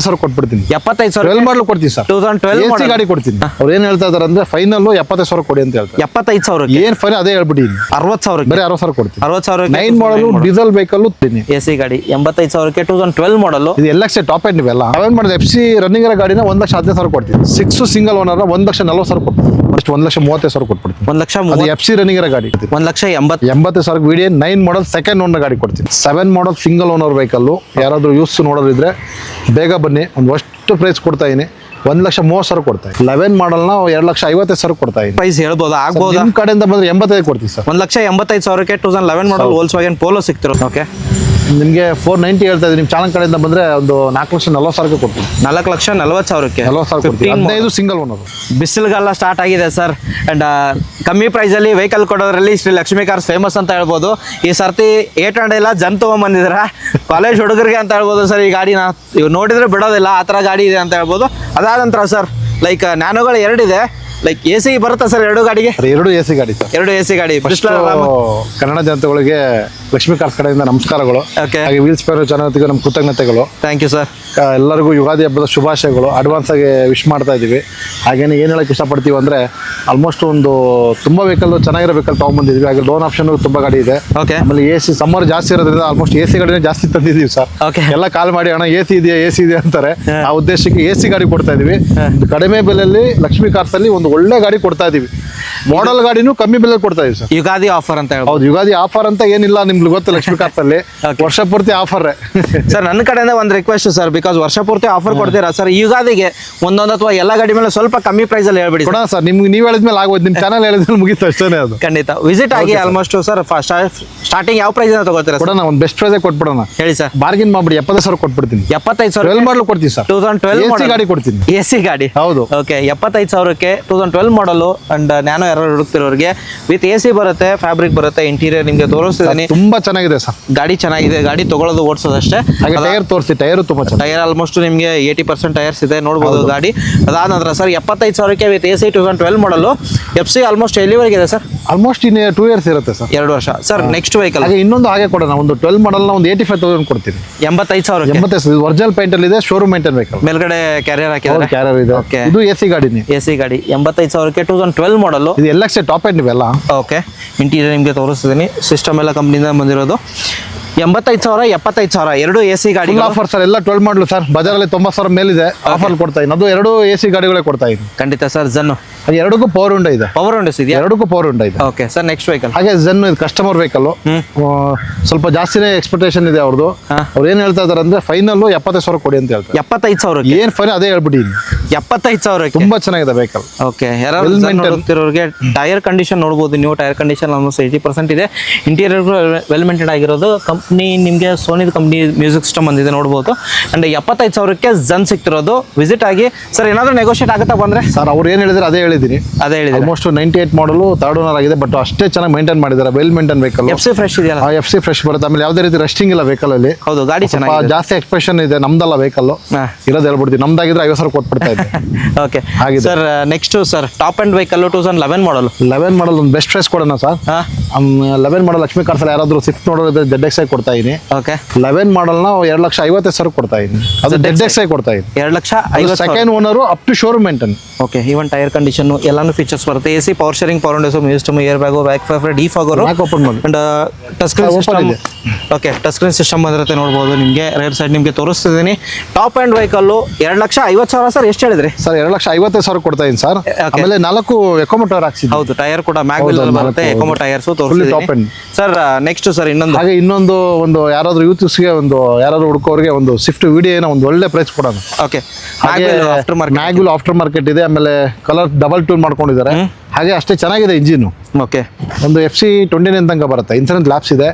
ಸಾವಿರ ಕೊಟ್ಬಿಡ್ತೀನಿ. 75,000 12 ಮಾಡಲ್ ಕೊಡ್ತೀನಿ ಸರ್. 2012 AC ಗಾಡಿ ಕೊಡ್ತೀನಿ. ಅವ್ರು ಏನ್ ಹೇಳ್ತಾ ಇದಾರೆ ಅಂದ್ರೆ ಫೈನಲ್ 75,000 ಕೊಡಿ ಅಂತ ಹೇಳ್ತಾರೆ. 75,000 ಏನ್ ಫೈನಲ್ ಅದೇ ಹೇಳ್ಬಿಟ್ಟಿನಿ. 60,000 ಬರೀ 60,000 ಕೊಡ್ತೀನಿ. 60,000 9 ಮಾಡಲ್ ಡೀಸೆಲ್ ವೆಹಿಕಲ್ AC ಗಾಡಿ 85,000 2012 ಮಾಡಲ್. ಇದು LX ಟಾಪ್ ಎಂಡ್ ಇವೆಲ್ಲ. ನಾವೇನ್ ಮಾಡಿದ್ರೆ FC ರನ್ನಿಂಗ್ ಇರೋ ಗಾಡಿನ 1,15,000 ಕೊಡ್ತೀನಿ. 6 ಸಿಂಗಲ್ ಓನರ್ 1,40,000 ಕೊಡ್ತೀನಿ. ಅಷ್ಟು 1,30,000 ಕೊಟ್ಬಿಡ್ತೀನಿ. 1,30,000 FC ರನ್ನಿಂಗ್ ಇರೋ ಗಾಡಿ 1,80,000 VDI 9 ಮಾಡಲ್ ಸೆಕೆಂಡ್ ಓನರ್ ಗಾಡಿ ಕೊಡ್ತೀನಿ. 7 ಮಾಡಲ್ ಸಿಂಗಲ್ ಓನರ್ ವೆಹಿಕಲ್ ಯಾರಾದ್ರೂ ಯೂಸ್ ನೋಡೋರಿದ್ರೆ ಬೇಗ ಬನ್ನಿ. ಒಂದು ಅಷ್ಟು ಪ್ರೈಸ್ ಕೊಡ್ತಾ ಇದೀನಿ. 1,30,000 ಕೊಡ್ತಾ ಇದ್ದೀನಿ. 11 ಮಾಡಲ್ ನ 2,55,000 ಕೊಡ್ತಾ ಇದ್ದೀನಿ. ಪ್ರೈಸ್ ಹೇಳ್ಬೋದು ಆಗ್ಬೋದು. ನಿಮ್ಮ ಕಡೆಯಿಂದ ಬಂದ್ರೆ 85 ಕೊಡ್ತೀವಿ ಸರ್. 1,85,000 2011 ಮಾಡಲ್ Volkswagen Polo ಸಿಗ್ತಿರೋ. ಓಕೆ, ನಿಮಗೆ 490 ಹೇಳ್ತಾ ಇದ್ದೀನಿ. ನಿಮ್ಮ ಚಾನಲ್ ಕಡೆಯಿಂದ ಬಂದ್ರೆ ಒಂದು 4,40,000 ಕೊಡ್ತೀನಿ. 4,40,000 40,000 ಕೊಡ್ತೀನಿ. 15 ಸಿಂಗಲ್ ಓನರ್. ಬಿಸಿಲುಗಾಲ ಸ್ಟಾರ್ಟ್ ಆಗಿದೆ ಸರ್. ಅಂಡ್ ಕಮ್ಮಿ ಪ್ರೈಸ್ ಅಲ್ಲಿ ವೆಹಿಕಲ್ ಕೊಡೋದ್ರಲ್ಲಿ ಶ್ರೀ ಲಕ್ಷ್ಮೀ ಕಾರ್ಸ್ ಫೇಮಸ್ ಅಂತ ಹೇಳ್ಬೋದು. ಈ ಸರ್ತಿ 800 ಇಲ್ಲ ಜನ್ ತಗೊಂಡ್ಬಂದಿದ್ರ ಕಾಲೇಜ್ ಹುಡುಗರಿಗೆ ಅಂತ ಹೇಳ್ಬೋದು ಸರ್. ಈ ಗಾಡಿನ ಇವ್ ನೋಡಿದ್ರೆ ಬಿಡೋದಿಲ್ಲ, ಆ ಥರ ಗಾಡಿ ಇದೆ ಅಂತ ಹೇಳ್ಬೋದು. ಅದಾದ ನಂತರ ಸರ್ ಲೈಕ್ ನ್ಯಾನೋಗಳು 2 ಇದೆ. ಲೈಕ್ AC ಬರುತ್ತಾ ಸರ್ 2 ಗಾಡಿಗೆ? 2 AC ಗಾಡಿ ಸರ್. 2 AC ಗಾಡಿ. ಕನ್ನಡ ಜನತೆಗಳಿಗೆ ಲಕ್ಷ್ಮೀ ಕಾರ್ಸ್ ಕಡೆಯಿಂದ ನಮಸ್ಕಾರಗಳು. ಹಾಗೆ ವೀಲ್ಸ್ ಪೇರ್ ಚಾನಲ್ಗೆ ನಮ್ಮ ಕೃತಜ್ಞತೆಗಳು. Thank you sir. ಎಲ್ಲರಿಗೂ ಯುಗಾದಿ ಹಬ್ಬದ ಶುಭಾಶಯಗಳು. ಅಡ್ವಾನ್ಸ್ ಆಗಿ ವಿಶ್ ಮಾಡ್ತಾ ಇದ್ದೀವಿ. ಹಾಗೇನೆ ಏನು ಹೇಳಕ್ಕೆ ಇಷ್ಟಪಡ್ತೀವಿ ಅಂದರೆ ಆಲ್ಮೋಸ್ಟ್ ಒಂದು ತುಂಬ ವೆಹಿಕಲ್ ಚೆನ್ನಾಗಿರೋ ವೆಹಿಕಲ್ ತೊಗೊಂಡ್ಬಂದಿದ್ವಿ. ಹಾಗೆ ಲೋನ್ ಆಪ್ಷನ್ ತುಂಬ ಗಾಡಿ ಇದೆ. ಓಕೆ, ಆಮೇಲೆ AC ಸಮ್ಮರ್ ಜಾಸ್ತಿ ಇರೋದ್ರಿಂದ ಆಲ್ಮೋಸ್ಟ್ AC ಗಾಡಿನೇ ಜಾಸ್ತಿ ತಂದಿದ್ದೀವಿ ಸರ್. ಓಕೆ, ಎಲ್ಲ ಕಾಲ್ ಮಾಡಿ ಅಣ್ಣ AC ಇದೆ ಅಂತಾರೆ. ಆ ಉದ್ದೇಶಕ್ಕೆ AC ಗಾಡಿ ಕೊಡ್ತಾ ಇದೀವಿ. ಕಡಿಮೆ ಬೆಲೆಯಲ್ಲಿ ಲಕ್ಷ್ಮೀ ಕಾರ್ಸ್ ಅಲ್ಲಿ ಒಂದು ಒಳ್ಳೆ ಗಾಡಿ ಕೊಡ್ತಾ ಇದೀವಿ. ಮಾಡೆಲ್ ಗಾಡಿನೂ ಕಮ್ಮಿ ಬೆಲೆ ಕೊಡ್ತಾ ಇದೀವಿ ಸರ್. ಯುಗಾದಿ ಆಫರ್ ಅಂತ ಹೇಳ್ಬೋದು. ಹೌದು, ಯುಗಾದಿ ಆಫರ್ ಅಂತ ಏನಿಲ್ಲ, ನಿಮ್ಗೆ ಗೊತ್ತು ಲಕ್ಷ್ಮೀ ಕಾರ್ಸ್ ಅಲ್ಲಿ ವರ್ಷ ಪೂರ್ತಿ ಆಫರ್. ಸರ್ ನನ್ನ ಕಡೆಯಿಂದ ಒಂದು ರಿಕ್ವೆಸ್ಟ್ ಸರ್, ಬಿಕಾಸ್ ವರ್ಷ ಪೂರ್ತಿ ಆಫರ್ ಕೊಡ್ತೀರಾ ಸರ್. ಯುಗಾದಿಗೆ ಒಂದೊಂದು ಅಥವಾ ಎಲ್ಲ ಗಾಡಿ ಮೇಲೆ ಸ್ವಲ್ಪ ಕಮ್ಮಿ ಪ್ರೈಸ್ ಅಲ್ಲಿ ಹೇಳ್ಬಿಡಿ ಕೊಡೋಣ ಸರ್. ನಿಮ್ಗೆ ನೀವು ಹೇಳಿದ್ಮೇಲೆ ಆಗೋದು, ನಿಮ್ಮ ಚಾನಲ್ ಹೇಳಿದ್ಮೇಲೆ ಮುಗಿತು ಅಷ್ಟೇ. ಅದು ಖಂಡಿತ ವಿಸಿಟ್ ಆಗಿ. ಆಲ್ಮೋಸ್ಟ್ ಸರ್ ಸ್ಟಾರ್ಟಿಂಗ್ ಯಾವ ಪ್ರೈಸ್ ತಗೋತೀರಾ? ಕೊಡೋಣ, ಒಂದು ಬೆಸ್ಟ್ ಪ್ರೈಸ್ ಕೊಟ್ಬಿಡೋಣ. ಹೇಳಿ ಸರ್. ಬಾರ್ಗಿನ್ ಮಾಡ್ಬಿಡಿ. 70,000 ಕೊಟ್ಬಿಡ್ತೀನಿ. 75,000 12 ಮಾಡಲ್ ಕೊಡ್ತೀವಿ ಸರ್. 2012 ಗಾಡಿ ಕೊಡ್ತೀನಿ. AC ಗಾಡಿ. ಹೌದು. ಓಕೆ, 75,000 2012 ಮಾಡಲು. ಅಂಡ್ ನ್ಯಾನೋ ಯಾರು ಹುಡುಕ್ತಿರೋರಿಗೆ ವಿತ್ AC ಬರುತ್ತೆ, ಫ್ಯಾಬ್ರಿಕ್ ಬರುತ್ತೆ, ಇಂಟೀರಿಯರ್ ನಿಮಗೆ ತೋರಿಸ್ತಿದ್ದೀನಿ. ತುಂಬಾ ಚೆನ್ನಾಗಿದೆ ಸರ್. ಗಾಡಿ ಚೆನ್ನಾಗಿದೆ. ಗಾಡಿ ತಗೊಳ್ಳೋದು ಓಡಿಸೋದಷ್ಟೇ. ಹಾಗೆ ಟೈರ್ ತೋರಿಸಿ. ಟೈರ್ ತುಂಬಾ ಚೆನ್ನಾಗಿ. ಟೈರ್ ಆಲ್ಮೋಸ್ಟ್ ನಿಮಗೆ 80% ಟೈರ್ಸ್ ಇದೆ, ನೋಡ್ಬೋದು ಗಾಡಿ. ಅದಾದ ನಂತರ ಸರ್ 75,000 ವಿತ್ AC 2012 ಮಾಡಲು. FC ಆಲ್ಮೋಸ್ಟ್ ಎಲ್ಲಿವರೆಗೆ ಇದೆ ಸರ್? ಆಲ್ಮೋಸ್ಟ್ ಇನ್ನು 2 ಇಯರ್ಸ್ ಇರುತ್ತೆ ಸರ್. 2 ವರ್ಷ ಸರ್. ನೆಕ್ಸ್ಟ್ ವೆಹಿಕಲ್ ಹಾಗೆ ಇನ್ನೊಂದು ಹಾಗೆ ಕೊಡೋಣ. ಒಂದು 12 ಮಾಡಲ್ ನ ಒಂದು 85,000 ಕೊಡ್ತೀನಿ. 85,000 85,000 ಒರಿಜಿನಲ್ ಪೇಂಟ್ ಅಲ್ಲಿ ಇದೆ. Showroom maintain vehicle. ಮೇಲ್ಗಡೆ ಕ್ಯಾರಿಯರ್ ಹಾಕಿದ್ದಾರೆ. ಕ್ಯಾರಿಯರ್ ಇದೆ. ಓಕೆ, ಇದು AC ಗಾಡಿನೇ. AC ಗಾಡಿ 85,000 2012 ಮಾಡಲು. ಇದು LX ಟಾಪ್ ಎಂಡ್ ಇವೆಲ್ಲ. ಓಕೆ, ಇಂಟೀರಿಯರ್ ನಿಮಗೆ ತೋರಿಸ್ತಿದ್ದೀನಿ. ಸಿಸ್ಟಮ್ ಎಲ್ಲ ಕಂಪ್ನಿಯಿಂದ ಬಂದಿರೋದು. 85,000 75,000 2 AC ಗಾಡಿ ಆಫರ್ ಸರ್. ಎಲ್ಲ 12 ಮಾಡಲು ಸರ್. ಬಜಾರಲ್ಲಿ 90,000 ಮೇಲಿದೆ. ಆಫರ್ ಕೊಡ್ತಾ ಇದ್ದೀನಿ. ಅದು 2 AC ಗಾಡಿಗಳೇ ಕೊಡ್ತಾ ಇದ್ದೀನಿ. ಖಂಡಿತ ಸರ್. ಜನ್ನು ಎರಡಕ್ಕೂ ಪವರ್ ವಿಂಡೋ ಇದೆ. ಪವರ್ ವಿಂಡೋಸ್ ಇದೆಯಾ? ಎರಡಕ್ಕೂ ಪವರ್ ವಿಂಡೋ ಇದೆ. Okay sir. ನೆಕ್ಸ್ಟ್ ವೆಹಿಕಲ್ ಹಾಗೆ ಜನ್ ಇದು ಕಸ್ಟಮರ್ ವೆಹಿಕಲ್. ಸ್ವಲ್ಪ ಜಾಸ್ತಿನೇ ಎಕ್ಸ್ಪೆಕ್ಟೇಷನ್ ಇದೆ ಅವ್ರದ್ದು. ಅವ್ರು ಏನ್ ಹೇಳ್ತಾ ಇದಾರೆ ಅಂದ್ರೆ ಫೈನಲ್ 75,000 ಕೊಡಿ ಅಂತ ಹೇಳ್ತಾರೆ. 75,000 ಏನ್ ಫೈನಲ್ ಅದೇ ಹೇಳ್ಬಿಟ್ಟಿದ್ದೀನಿ. 75,000 ತುಂಬಾ ಚೆನ್ನಾಗಿದೆ ವೆಹಿಕಲ್. ಓಕೆ, ಯಾರು ಟೈರ್ ಕಂಡೀಷನ್ ನೋಡ್ಬೋದು ನೀವು. ಟೈರ್ ಕಂಡೀಷನ್ ಆಲ್ಮೋಸ್ಟ್ 80% ಇದೆ. ಇಂಟೀರಿಯರ್ ವೆಲ್ ಮೇಂಟೈನ್ ಆಗಿರೋದು. ಕಂಪ್ನಿ ನಿಮಗೆ ಸೋನಿದ್ ಕಂಪ್ನಿ ಮ್ಯೂಸಿಕ್ ಸಿಸ್ಟಮ್ ಬಂದಿದೆ, ನೋಡ್ಬೋದು. ಅಂಡ್ 75,000 ಜನ್ ಸಿಗ್ತಿರೋದು. ವಿಸಿಟ್ ಆಗಿ ಸರ್. ಏನಾದ್ರು ನೆಗೋಷಿಯೇಟ್ ಆಗುತ್ತಾ ಬಂದ್ರೆ? ಸರ್ ಅವ್ರು ಏನ್ ಹೇಳಿದ್ರೆ ಅದೇ ಹೇಳಿದ್ದೀನಿ. ಆಲ್ಮೋಸ್ಟ್ 98 ಮಾಡಲು 3rd ಓನರ್ ಆಗಿದೆ. ಬಟ್ ಅಷ್ಟೇ ಚೆನ್ನಾಗಿ ಮೇಂಟೈನ್ ಮಾಡಿದ್ದಾರೆ. Well maintain vehicle. FC fresh ಇದೆಯಲ್ಲ? FC ಫ್ರೆಶ್ ಬರುತ್ತೆ. ಆಮೇಲೆ ಯಾವುದೇ ರೀತಿ ರಸ್ಟಿಂಗ್ ಇಲ್ಲ ವೆಹಿಕಲ್ ಅಲ್ಲಿ. ಹೌದು, ಗಾಡಿ ಚೆನ್ನಾಗಿದೆ. ಜಾಸ್ತಿ ಎಕ್ಸ್ಪ್ರೆಷನ್ ಇದೆ. ನಮ್ದಲ್ಲ ವೆಹಿಕಲ್ ಇರೋದು ಹೇಳ್ಬಿಡ್ತೀವಿ. ನಮ್ದಾಗಿದ್ರೆ 50,000 ಕೊಟ್ಬಿಡ್ತಾ ಇದ್ದೆ. Okay sir. Next sir top end vehicle 2011 ಮಾಡಲ್. 11 ಮಾಡಲ್ ಒಂದು ಬೆಸ್ಟ್ ಪ್ರೈಸ್ ಕೊಡೋಣ ಸರ್. 11 ಮಾಡಲ್ ಲಕ್ಷ್ಮೀ ಕಾರ್ಸ್ ಅಲ್ಲಿ ಯಾರಾದ್ರೂ ಸ್ವಿಫ್ಟ್ ನೋಡೋದ್ರೆ ZX ಕೊಡ್ತಾ ಇದೀನಿ. ಓಕೆ, 11 ಮಾಡಲ್ ನ 2,50,000 ಕೊಡ್ತಾ ಇದೀನಿ. ಅದು ZX ಕೊಡ್ತಾ ಇದೀನಿ. 2,50,000. Second owner up to showroom maintain. Okay, even tyre condition ಎಲ್ಲಾನು ಫೀಚರ್ಸ್ ಬರುತ್ತೆ. AC power steering, power windows, music system, air bag, back wiper, defogger, open ಮಾಡಿ. ಅಂಡ್ ಟಚ್ ಸ್ಕ್ರೀನ್ ಸಿಸ್ಟಮ್ ಇದೆ. ಓಕೆ, ಟಚ್ ಸ್ಕ್ರೀನ್ ಸಿಸ್ಟಮ್ ಬಂದಿರುತ್ತೆ, ನೋಡ್ಬೋದು. ನಿಮಗೆ rear side ನಿಮಗೆ ತೋರಿಸ್ತಿದ್ದೀನಿ. Top end vehicle 2,50,000 sir. ಎಷ್ಟು ಹೇಳಿದ್ರಿ ಸರ್? 2,55,000 ಕೊಡ್ತಾ ಇದೀನಿ ಸರ್. ಆಮೇಲೆ 4 ಎಕೋಮೋ ಟೈರ್ ಹಾಕ್ಸಿದ್ದೀನಿ. ಹೌದು, ಟೈರ್ ಕೂಡ ಮ್ಯಾಗ್ವಿಲ್ ಬರುತ್ತೆ. ಎಕೋಮೋ ಟೈರ್ಸ್ ತೋರಿಸ್ತಿದ್ದೀನಿ ಸರ್. ನೆಕ್ಸ್ಟ್ ಸರ್ ಇನ್ನೊಂದು ಒಂದು ಯಾರಾದ್ರೂ ಯೂತ್ಸ್ಗೆ ಒಂದು ಯಾರಾದ್ರೂ ಹುಡುಕೋರಿಗೆ ಒಂದು ಸ್ವಿಫ್ಟ್ VDI ಒಂದು ಒಳ್ಳೆ ಪ್ರೈಸ್ ಕೊಡೋಣ. ಓಕೆ, ಮ್ಯಾಗ್ವಿಲ್ ಆಫ್ಟರ್ ಮಾರ್ಕೆಟ್ ಇದೆ. ಆಮೇಲೆ ಕಲರ್ ಡಬಲ್ ಟ್ಯೂನ್ ಮಾಡ್ಕೊಂಡಿದ್ದಾರೆ. ಹಾಗೆ ಅಷ್ಟೇ ಚೆನ್ನಾಗಿದೆ ಇಂಜಿನ್. ಓಕೆ, ಒಂದು FC 29 ತನಕ ಬರುತ್ತೆ. ಇನ್ಸೂರೆನ್ಸ್ ಲ್ಯಾಪ್ಸ್ ಇದೆ.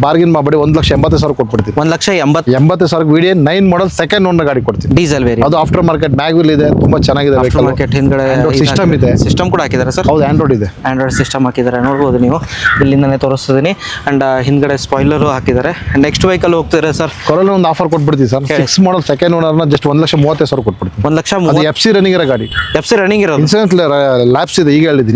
ಬಾರ್ಗಿನ್ ಮಾಡ್ಬಿಡಿ. 1,80,000 ಕೊಟ್ಬಿಡ್ತೀನಿ. 1,80,000 VDI 9 ಮಾಡಲ್ ಸೆಕೆಂಡ್ ಓನರ್ ಗಾಡಿ ಕೊಡ್ತೀನಿ. Diesel variant. ಅದು ಆಫ್ಟರ್ ಮಾರ್ಕೆಟ್ ಮ್ಯಾಗ್ವಿಲ್ ಇದೆ. ತುಂಬಾ ಚೆನ್ನಾಗಿದೆ ವೆಹಿಕಲ್. ಮಾರ್ಕೆಟ್ ಹಿಂದ್ಗಡೆ ಸಿಸ್ಟಮ್ ಇದೆ. ಸಿಸ್ಟಮ್ ಕೂಡ ಹಾಕಿದ್ದಾರೆ ಸರ್. ಹೌದು, ಆಂಡ್ರಾಯ್ಡ್ ಇದೆ. ಆಂಡ್ರಾಯ್ಡ್ ಸಿಸ್ಟಮ್ ಹಾಕಿದ್ದಾರೆ, ನೋಡ್ಬೋದು ನೀವು. ಇಲ್ಲಿಂದಾನೆ ತೋರಿಸ್ತಿದ್ದೀನಿ. ಅಂಡ್ ಹಿಂದ್ಗಡೆ ಸ್ಪಾಯ್ಲರ್ ಹಾಕಿದ್ದಾರೆ. ನೆಕ್ಸ್ಟ್ ವೆಹಿಕಲ್ ಹೋಗ್ತಿದ್ದಾರೆ ಸರ್. ಕೊರೋನಾ ಒಂದು ಆಫರ್ ಕೊಟ್ಬಿಡ್ತೀವಿ ಸರ್. 6 ಮಾಡಲ್ ಸೆಕೆಂಡ್ ಓನರ್ ನ ಜಸ್ಟ್ 1,30,000 ಕೊಟ್ಬಿಡ್ತೀನಿ. 1,30,000. FC ರನ್ನಿಂಗ್ ಇರೋ ಗಾಡಿ. FC ರನ್ನಿಂಗ್ ಇರೋದು. ಇನ್ಸೂರೆನ್ಸ್ ಲ್ಯಾಪ್ಸ್ ಇದೆ. ಈಗ ಹೇಳಿದ್ದೀನಿ.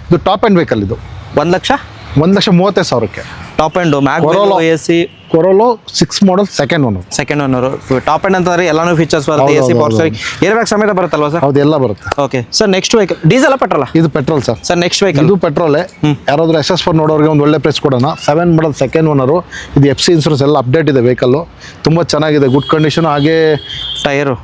ಇದು ಟಾಪ್ ಎಂಡ್ ವೆಹಿಕಲ್. ಇದು 1,30,000. 1,30,000 top end mag wheel AC Corolla 6 model second owner. Second owner, top end ಅಂತಂದ್ರೆ ಎಲ್ಲಾನು ಫೀಚರ್ಸ್ ಬರುತ್ತೆ, A C power steering, air bag ಸಮೇತ ಬರುತ್ತಲ್ವಾ ಸರ್? ಹೌದು, ಎಲ್ಲ ಬರುತ್ತೆ. Okay sir, next vehicle diesel petrol? ಇದು petrol sir. Sir next vehicle ಇದು ಪೆಟ್ರೋಲೇ. ಯಾರಾದ್ರೂ SS4 ನೋಡೋರಿಗೆ ಒಂದು ಒಳ್ಳೆ ಪ್ರೈಸ್ ಕೊಡೋಣ. 7 ಮಾಡಲ್ ಸೆಕೆಂಡ್ ಓನರು. ಇದು FC ಇನ್ಸೂರೆನ್ಸ್ ಎಲ್ಲ ಅಪ್ಡೇಟ್ ಇದೆ ವೆಹಿಕಲ್, ತುಂಬಾ ಚೆನ್ನಾಗಿದೆ, ಗುಡ್ ಕಂಡೀಷನ್. ಹಾಗೆ ಟೈರು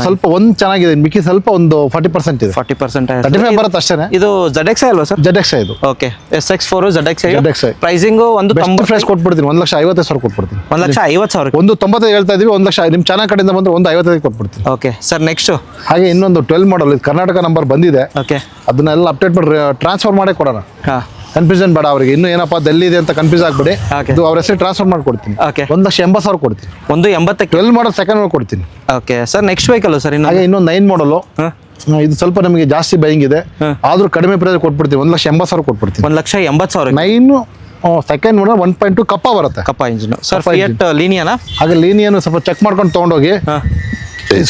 ಸ್ವಲ್ಪ ಒಂದು ಚೆನ್ನಾಗಿದೆ, ಮಿಕ್ಕಿ ಸ್ವಲ್ಪ ಒಂದು 40% ಇದೆ. 40% 35 ಬರುತ್ತೆ ಅಷ್ಟೇ. ಇದು ZX ಅಲ್ವಾ ಸರ್? ZX ಇದು. Okay, SX4 ZX. ZX pricing ಒಂದು ಬೆಸ್ಟ್ ಪ್ರೈಸ್ ಕೊಟ್ಬಿಡ್ತೀನಿ, 1,50,000 ಕೊಟ್ಬಿಡ್ತೀನಿ. 1,50,000. ಒಂದು 90 ಹೇಳ್ತಾ ಇದೀವಿ, 1 ಲಕ್ಷ ನಿಮ್ಮ ಚಾನಲ್ ಕಡೆಯಿಂದ ಬಂದ್ರೆ 1,55 ಕೊಟ್ಬಿಡ್ತೀನಿ. ಓಕೆ ಸರ್, ನೆಕ್ಸ್ಟ್ ಹಾಗೆ ಇನ್ನೊಂದು 12 ಮಾಡಲ್, ಇದು ಕರ್ನಾಟಕ ನಂಬರ್ ಬಂದಿದೆ. ಓಕೆ, ಅದನ್ನೆಲ್ಲ ಅಪ್ಡೇಟ್ ಮಾಡಿ ಟ್ರಾನ್ಸ್ಫರ್ ಮಾಡೇ ಕೊಡೋಣ. ಹಾಂ, ಕನ್ಫ್ಯೂಷನ್ ಬೇಡ ಅವರಿಗೆ, ಇನ್ನೂ ಏನಪ್ಪ ಡೆಲ್ಲಿ ಇದೆ ಅಂತ ಕನ್ಫ್ಯೂಸ್ ಆಗ್ಬಿಡಿ. Okay. ಇದು ಅವ್ರ ಹೆಸರು ಟ್ರಾನ್ಸ್ಫರ್ ಮಾಡಿ ಕೊಡ್ತೀನಿ. Okay. 1,80,000 ಕೊಡ್ತೀನಿ. 1,80,000. 12 ಮಾಡಲ್ ಸೆಕೆಂಡ್ ಓನರ್ ಕೊಡ್ತೀನಿ. Okay sir, next vehicle sir ಇನ್ನು? ಹಾಗೆ ಇನ್ನೊಂದು 9 ಮಾಡಲು, ಇದು ಸ್ವಲ್ಪ ನಮಗೆ ಜಾಸ್ತಿ ಬೈಯಿಂಗ್ ಇದೆ, ಆದ್ರೂ ಕಡಿಮೆ ಪ್ರೈಸ್ ಕೊಟ್ಬಿಡ್ತೀವಿ. 1,80,000 ಕೊಟ್ಬಿಡ್ತೀನಿ. 1,80,000. 9 ಸೆಕೆಂಡ್ ಮಾಡಲ್ 1.2 ಕಪ್ಪ ಬರುತ್ತೆ. ಕಪ್ಪ ಇಂಜಿನ್ ಸರ್, ಕಪ್ಪ ಫಿಯಟ್ ಲೀನಿಯಾನಾ? ಹಾಗೆ ಲೀನಿಯನ್ನು ಸ್ವಲ್ಪ ಚೆಕ್ ಮಾಡ್ಕೊಂಡು ತೊಗೊಂಡೋಗಿ,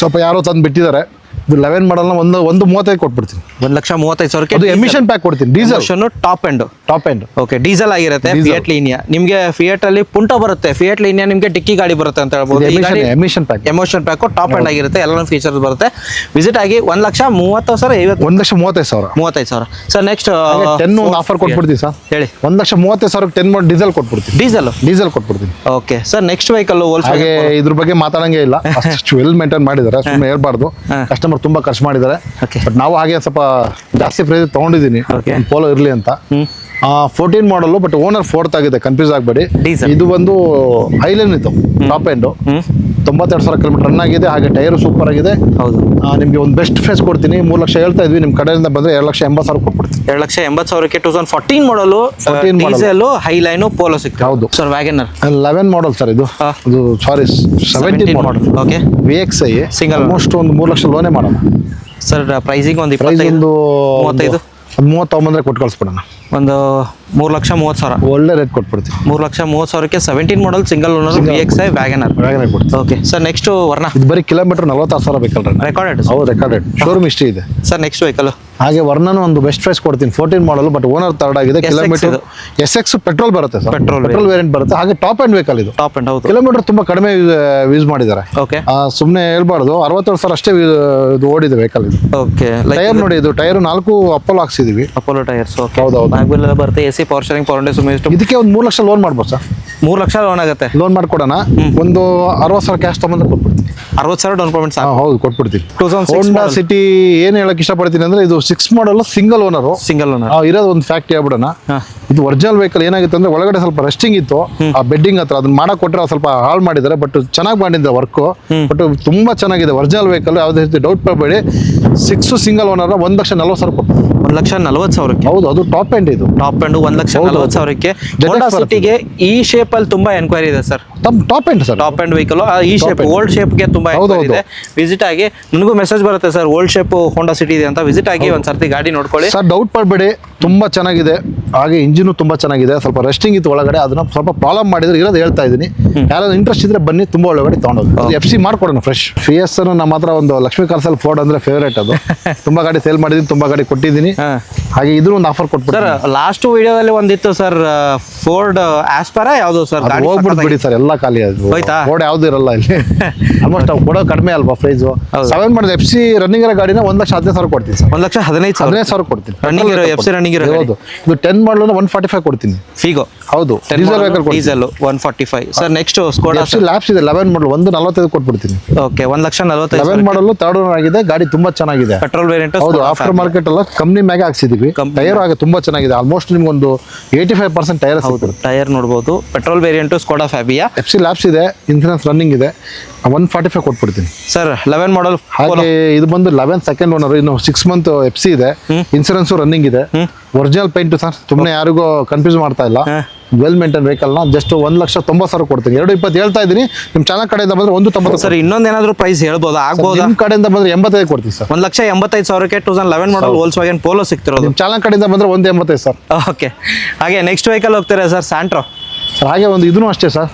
ಸ್ವಲ್ಪ ಯಾರೋ ತಂದು ಬಿಟ್ಟಿದ್ದಾರೆ. ಇದು 11 ಮಾಡಲ್ನ 1,35,000 ಕೊಟ್ಬಿಡ್ತೀನಿ. 1,35,000. ಅದು ಎಮಿಷನ್ ಪ್ಯಾಕ್ ಕೊಡ್ತೀನಿ, diesel top end. Top end. Okay, diesel ಆಗಿರುತ್ತೆ. ಫಿಯಟ್ ಲೀನಿಯಾ ನಿಮಗೆ, ಫಿಯಟ್ ಅಲ್ಲಿ ಪುಂಟೋ ಬರುತ್ತೆ, ಫಿಯಟ್ ಲೀನಿಯಾ ನಿಮಗೆ ಟಿಕ್ಕಿ ಗಾಡಿ ಬರುತ್ತೆ ಅಂತ ಹೇಳ್ಬೋದು. Emission pack, emotion pack top end ಆಗಿರುತ್ತೆ, ಎಲ್ಲ ಫೀಚರ್ಸ್ ಬರುತ್ತೆ. ವಿಸಿಟ್ ಆಗಿ 1,30,000, 1,35,000. 35,000. ಸರ್ ನೆಕ್ಸ್ಟ್ 10 ಒಂದು ಆಫರ್ ಕೊಟ್ಬಿಡ್ತೀನಿ ಸರ್. ಹೇಳಿ. 1,35,000 10 ಮಾಡಲ್ ಡೀಸೆಲ್ ಕೊಟ್ಬಿಡ್ತೀನಿ. ಡೀಸೆಲ್ ಕೊಟ್ಬಿಡ್ತೀನಿ. ಓಕೆ ಸರ್, ನೆಕ್ಸ್ಟ್ ವೆಹಿಕಲ್ ಹಾಗೆ ಇದ್ರ ಬಗ್ಗೆ ಮಾತಾಡಂಗೆ ಇಲ್ಲ, ಅಷ್ಟು ವೆಲ್ ಮೇಂಟೈನ್ ಮಾಡಿದ್ದಾರೆ, ಸುಮ್ಮನೆ ಹೇಳ್ಬಾರ್ದು. ಕಸ್ಟಮರ್ ತುಂಬಾ ಖರ್ಚು ಮಾಡಿದ್ದಾರೆ. ಬಟ್ ನಾವು ಹಾಗೆ ಸ್ವಲ್ಪ ಜಾಸ್ತಿ ಪ್ರೈಸ್ ತಗೊಂಡಿದ್ದೀನಿ, ಪೋಲೋ ಇರಲಿ ಅಂತ. 14 ಮಾಡಲು, ಬಟ್ ಓನರ್ 4th ಆಗಿದೆ, ಕನ್ಫ್ಯೂಸ್ ಆಗಬೇಡಿ. ಇದು ಒಂದು ಹೈಲೈನ್ ಇತ್ತು, ಟಾಪ್ ಎಂಡ್. 92,000 ಕಿಲೋಮೀಟರ್ ರನ್ ಆಗಿದೆ. ಹಾಗೆ ಟೈರು ಸೂಪರ್ ಆಗಿದೆ. ಹೌದು, ನಿಮಗೆ ಒಂದು ಬೆಸ್ಟ್ ಪ್ರೈಸ್ ಕೊಡ್ತೀನಿ. 3 ಲಕ್ಷ ಹೇಳ್ತಾ ಇದ್ವಿ, ನಿಮ್ಮ ಕಡೆಯಿಂದ ಬಂದ್ರೆ 2,80,000 ಕೊಟ್ಬಿಡ್ತೀನಿ. 2,80,000ಕ್ಕೆ 2014 ಮಾಡಲು, 14 model. ಡೀಸೆಲ್ ಹೈಲೈನು ಪೋಲೋ ಸಿಗ್ತದೆ. ಹೌದು ಸರ್, ವ್ಯಾಗನರ್ 11 ಮಾಡಲ್ ಸರ್. ಇದು sorry 17 model. Okay, VXI Single. Almost ಒಂದು 3 ಲಕ್ಷ ಲೋನೇ ಮಾಡೋಣ ಸರ್. ಪ್ರೈಸಿಂಗ್ ಒಂದು ಪ್ರೈಸ್ 25, ಒಂದು 35, 30 ತಗೊಂಬಂದ್ರೆ ಕೊಟ್ಟು ಕಳಿಸ್ಬಿಡೋಣ. ಒಂದು 3,30,000. ಒಳ್ಳೆ ರೇಟ್ ಕೊಟ್ಬಿಡ್ತೀನಿ. 3,30,000ಕ್ಕೆ 17 model single owner VXI WagonR. ಕೊಡ್ತೀನಿ. Okay sir, next Verna. ಇದು ಬರೀ ಕಿಲೋಮೀಟರ್ 46,000 ಬೇಕಲ್ರಿ. ರೆಕಾರ್ಡೆಡ್. ಹೌದು, ರೆಕಾರ್ಡೆಡ್, ಶೋರೂಮ್ ಹಿಸ್ಟ್ರಿ ಇದೆ. ಸರ್ ನೆಕ್ಸ್ಟ್ ವೆಹಿಕಲ್ ಹಾಗೆ ವರ್ಣನು ಒಂದು ಬೆಸ್ಟ್ ಪ್ರೈಸ್ ಕೊಡ್ತೀನಿ. 14 ಮಾಡಲ್, ಬಟ್ ಓನರ್ 3rd ಆಗಿದೆ. ಕಿಲೋಮೀಟರ್ SX ಪೆಟ್ರೋಲ್ ಬರುತ್ತೆ ಸರ್, Petrol ವೇರಿಯಂಟ್ ಬರುತ್ತೆ. ಹಾಗೆ ಟಾಪ್ ಎಂಡ್ ವೆಹಿಕಲ್ ಇದು. Top end. ಹೌದು, ಕಿಲೋಮೀಟರ್ ತುಂಬಾ ಕಡಿಮೆ ಯೂಸ್ ಮಾಡಿದ್ದಾರೆ. ಓಕೆ, ಸುಮ್ಮನೆ ಹೇಳ್ಬಾರ್ದು, 67,000 ಅಷ್ಟೇ ಇದು ಓಡಿದೆ ವೆಹಿಕಲ್ ಇದು. ಓಕೆ, ಟೈರ್ ನೋಡಿ, ಇದು ಟೈರ್ 4 ಅಪೋಲೋ ಹಾಕ್ಸಿದೀವಿ. Apollo tyres. ಓಕೆ, ಹೌದೌದು. ಬ್ಯಾಗ್ವೆಲ್ ಬರುತ್ತೆ, AC power steering, power window, ಸುಮ್ಮನೆ ಇದಕ್ಕೆ ಒಂದು 3 ಲಕ್ಷ ಲೋನ್ ಮಾಡ್ಬೋದು ಸರ್. 3 ಲಕ್ಷ ಲೋನ್ ಆಗುತ್ತೆ. ಲೋನ್ ಮಾಡ್ಕೊಡೋಣ. ಒಂದು 60,000 ಕ್ಯಾಶ್ ತಗೊಂಡ್ರೆ ಕೊಟ್ಬಿಡ್ತೀನಿ. 60,000 ಡೌನ್ ಪೇಮೆಂಟ್ ಸಾಕು. ಹೌದು, ಕೊಟ್ಬಿಡ್ತೀನಿ. 2006 ಹೋಂಡಾ ಸಿಟಿ ಏನ್ ಹೇಳಕ್ ಇಷ್ಟಪಡ್ತೀನಿ ಅಂದ್ರೆ, ಇದು 6 model single owner. Single owner ಇರೋದು ಒಂದು ಫ್ಯಾಕ್ಟ್ರಿ ಹೇಳ್ಬಿಡೋಣ. ಇದು ಒರಿಜಿನಲ್ ವೆಹಿಕಲ್. ಏನಾಗಿತ್ತು ಅಂದ್ರೆ, ಒಳಗಡೆ ಸ್ವಲ್ಪ ರೆಸ್ಟಿಂಗ್ ಇತ್ತು, ಆ ಬೆಡ್ಡಿಂಗ್ ಹತ್ರ. ಅದನ್ನ ಮಾಡಕ್ ಕೊಟ್ಟರೆ ಸ್ವಲ್ಪ ಹಾಳು ಮಾಡಿದ್ದಾರೆ, ಬಟ್ ಚೆನ್ನಾಗಿ ಮಾಡಿದ್ದಾರೆ ವರ್ಕ್. ಬಟ್ ತುಂಬಾ ಚೆನ್ನಾಗಿದೆ ಒರಿಜಿನಲ್ ವೆಹಿಕಲ್, ಯಾವುದೇ ರೀತಿ ಡೌಟ್ ಬರಬೇಡಿ. 6 ಸಿಂಗಲ್ ಓನರ್ 1,40,000 ಕೊಟ್ಟು. 1,40,000. ಹೌದು, ಅದು ಟಾಪ್ ಎಂಡ್. ಇದು ಟಾಪ್ ಎಂಡ್ 1,40,000ಕ್ಕೆ. ಹೋಂಡಾ ಸಿಟಿಗೆ ಈ ಶೇಪ್ ಅಲ್ಲಿ ತುಂಬಾ ಎನ್ಕ್ವೈರಿ ಇದೆ sir. Top end sir, top end vehicle ಈ ಶೇಪ್, ಓಲ್ಡ್ ಶೇಪ್ಗೆ ತುಂಬಾ ಎನ್ಕ್ವೈರಿ ಇದೆ. ವಿಸಿಟ್ ಆಗಿ, ನನಗೂ ಮೆಸೇಜ್ ಬರುತ್ತೆ sir, old shape Honda City ಇದೆ ಅಂತ. ವಿಸಿಟ್ ಆಗಿ ಒಂದ್ಸರ್ತಿ ಗಾಡಿ ನೋಡ್ಕೊಳ್ಳಿ ಸರ್. ಡೌಟ್ ಪಡಬೇಡಿ, ತುಂಬಾ ಚೆನ್ನಾಗಿದೆ. ಹಾಗೆ ಇಂಜಿನು ತುಂಬಾ ಚೆನ್ನಾಗಿದೆ. ಸ್ವಲ್ಪ ರೆಸ್ಟಿಂಗ್ ಇತ್ತು ಒಳಗಡೆ, ಅದನ್ನ ಸ್ವಲ್ಪ ಪ್ರಾಬ್ಲಮ್ ಮಾಡಿದ್ರೆ ಇರೋದು ಹೇಳ್ತಾ ಇದ್ದೀನಿ. ಯಾರಾದ್ರೂ ಇಂಟ್ರೆಸ್ಟ್ ಇದ್ರೆ ಬನ್ನಿ, ತುಂಬಾ ಒಳಗಡೆ ತಗೊಂಡೋಗಿ. FC ಮಾಡ್ಕೊಡೋಣ ಫ್ರೆಶ್. FS ನಮ್ಮ ಹತ್ರ ಒಂದು ಲಕ್ಷ್ಮೀ ಕಾರ್ಸಲ್ ಫೋರ್ಡ್ ಅಂದ್ರೆ ಫೇವರೇಟ್. ಅದು ತುಂಬಾ ಗಾಡಿ ಸೇಲ್ ಮಾಡಿದೀನಿ, ತುಂಬಾ ಗಾಡಿ ಕೊಟ್ಟಿದ್ದೀನಿ. ಹಾಗೆ ಇದ್ರ ಒಂದು ಆಫರ್ ಕೊಟ್ಬಿಟ್ಟು ಸರ್. ಲಾಸ್ಟ್ ವಿಡಿಯೋದಲ್ಲಿ ಒಂದಿತ್ತು ಸರ್, ಫೋರ್ಡ್ ಆಸ್ಪರ ಯಾವುದು ಸರ್? ಹೋಗ್ಬಿಡ್ಬಿಡಿ ಸರ್, ಎಲ್ಲ ಖಾಲಿ. ಅದು ಫೋರ್ಡ್ ಯಾವ್ದು ಇರಲ್ಲ ಇಲ್ಲಿ. ಆಲ್ಮೋಸ್ಟ್ ಅವ್ರು ಕೊಡೋ ಕಡಿಮೆ ಅಲ್ವಾ ಪ್ರೈಸ್. 7 ಮಾಡಿದ FC ರನ್ನಿಂಗ್ ಇರೋ ಗಾಡಿನ 1,15,000 ಕೊಡ್ತೀನಿ ಸರ್. 1,15,000 ಕೊಡ್ತೀನಿ. ರನ್ನಿಂಗ್ ಇರೋ FC ರನ್ನಿಂಗ್ ಇರೋ. ಹೌದು, ಇದು 10 ಮಾಡಲ್ 145 ಕೊಡ್ತೀನಿ. ಫಿಗೋ. ಹೌದು, diesel vehicle diesel 145. Sir next Skoda FC labs ಇದೆ 11 ಮಾಡಲ್ 145 ಕೊಟ್ಬಿಡ್ತೀನಿ. ಓಕೆ, 1,40,000. 11 ಮಾಡಲ್ 3rd ಓನರ್ ಆಗಿದೆ. ಗಾಡಿ ತುಂಬಾ ಚೆನ್ನಾಗಿದೆ. Petrol variant. ಹೌದು, ಆಫ್ಟರ್ ಮಾರ್ಕೆಟ್ ಅಲ್ಲ, ಕಂಪ್ನಿ ಮ್ಯಾಗೆ ಹಾಕ್ಸಿದೀವಿ. ಟೈರ್ ಆಗಿ ತುಂಬಾ ಚೆನ್ನಾಗಿದೆ. ಆಲ್ಮೋಸ್ಟ್ ನಿಮ್ಗೊಂದು 85% ಟೈರ್ ಸಿಗುತ್ತೆ. ಟೈರ್ ನೋಡಬಹುದು. Petrol variant Skoda Fabia. FC labs ಇದೆ, ಇನ್ಸೂರೆನ್ಸ್ ರನ್ನಿಂಗ್ ಇದೆ. 145 ಕೊಟ್ಬಿಡ್ತೀನಿ ಸರ್. 11 ಮಾಡಲ್. ಹಾಗೆ ಇದು ಬಂದು 11 ಸೆಕೆಂಡ್ ಓನರ್. ಇನ್ನು 6 ಮಂತ್ FC ಇದೆ, ಇನ್ಸೂರೆನ್ಸ್ ರನ್ನಿಂಗ್ ಇದೆ. ಒರಿಜಿನಲ್ ಪೇಂಟ್ ಸರ್, ಸುಮ್ಮನೆ ಯಾರಿಗೂ ಕನ್ಫ್ಯೂಸ್ ಮಾಡ್ತಾ ಇಲ್ಲ. ವೆಲ್ ಮೇಂಟೈನ್ ವೆಹಿಕಲ್ ನ ಜಸ್ಟ್ 1,90,000 ಕೊಡ್ತೀನಿ. 2,20 ಹೇಳ್ತಾ ಇದ್ದೀನಿ. ನಿಮ್ಮ ಚಾನಲ್ ಕಡೆಯಿಂದ ಬಂದ್ರೆ 1,90,000 ಸರ್. ಇನ್ನೊಂದೇನಾದ್ರೂ ಪ್ರೈಸ್ ಹೇಳ್ಬೋದು, ಆಗ್ಬೋದಾ? ನಿಮ್ಮ ಕಡೆಯಿಂದ ಬಂದ್ರೆ 85 ಕೊಡ್ತೀನಿ ಸರ್. 1,85,000ಕ್ಕೆ 2011 ಮಾಡಲ್ ವೋಲ್ಕ್ಸ್ವ್ಯಾಗನ್ ಪೋಲೋ ಸಿಗ್ತಿರೋದು. ನಿಮ್ಮ ಚಾನಲ್ ಕಡೆಯಿಂದ ಬಂದ್ರೆ 1,85 ಸರ್. ಓಕೆ. ಹಾಗೆ ನೆಕ್ಸ್ಟ್ ವೆಹಿಕಲ್ ಹೋಗ್ತಾರೆ ಸರ್, ಸ್ಯಾಂಟ್ರೋ. ಸರ್ ಹಾಗೆ ಒಂದು ಇದೂ ಅಷ್ಟೇ sir,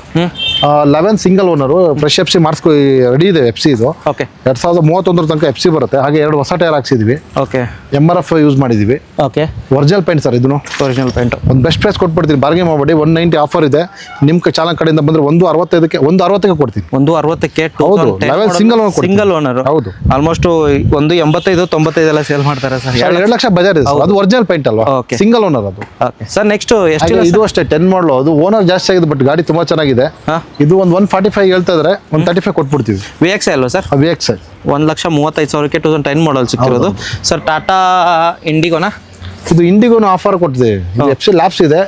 11 single owner fresh F C ಮಾಡಿಸ್ಕೊ ರೆಡಿ ಇದೆ. ಎಫ್ ಸಿ ಇದು ಓಕೆ 2031 ತನಕ ಎಫ್ ಸಿ ಬರುತ್ತೆ. ಹಾಗೆ 2 ಹೊಸ ಟೈರ್ ಹಾಕ್ಸಿದ್ವಿ, ಓಕೆ MRF ಯೂಸ್ ಮಾಡಿದ್ದೀವಿ. ಓಕೆ ಒರಿಜಿನಲ್ ಪೇಂಟ್ ಸರ್ ಇದನ್ನು. Original paint. ಒಂದು ಬೆಸ್ಟ್ ಪ್ರೈಸ್ ಕೊಟ್ಬಿಡ್ತೀನಿ, ಬಾರ್ಗೇನ್ ಮಾಡಬೇಡಿ. 190 ಆಫರ್ ಇದೆ ನಿಮ್ಮ ಚಾಲನ್ ಕಡೆಯಿಂದ ಬಂದರೆ 160ಕ್ಕೆ 160ಕ್ಕೆ ಕೊಡ್ತೀನಿ. 160ಕ್ಕೆ ಹೌದು, 11 ಸಿಂಗಲ್ ಓನರ್ ಕೊಡ್ತೀನಿ. Single owner. ಹೌದು, ಆಲ್ಮೋಸ್ಟ್ 185-95 ಎಲ್ಲ ಸೇಲ್ ಮಾಡ್ತಾರೆ ಸರ್. 2 ಲಕ್ಷ ಬಜಾರ್ ಇದೆ ಸರ್. ಅದು ಒರಿಜಿನಲ್ ಪೇಂಟ್ ಅಲ್ವಾ, Okay. ಸಿಂಗಲ್ ಓನರ್ ಅದು. ಓಕೆ ಸರ್, ನೆಕ್ಸ್ಟ್ ಎಷ್ಟು ಹಾಗೆ ಇದು ಅಷ್ಟೇ 10 ಮಾಡಲು. ಅದು ಓನರ್ ಜಾಸ್ತಿ ಆಗಿದೆ, ಬಟ್ ಗಾಡಿ ತುಂಬಾ ಚೆನ್ನಾಗಿದೆ. ಹಾಂ, ಇದು ಒಂದು 145 ಹೇಳ್ತಾ ಇದ್ರೆ 135 ಕೊಟ್ಬಿಡ್ತೀವಿ. VX ಅಲ್ವಾ ಸರ್? VX 1,35,000ಕ್ಕೆ 2010 ಮಾಡಲ್ ಸಿಕ್ಕಿರೋದು ಸರ್. ಟಾಟಾ ಇಂಡಿಗೋನಾ? ಇದು ಇಂಡಿಗೋನು ಆಫರ್ ಕೊಟ್ಟಿದೆ. ಇದು ಎಫ್ ಸಿ ಲ್ಯಾಬ್ಸ್ ಇದೆ,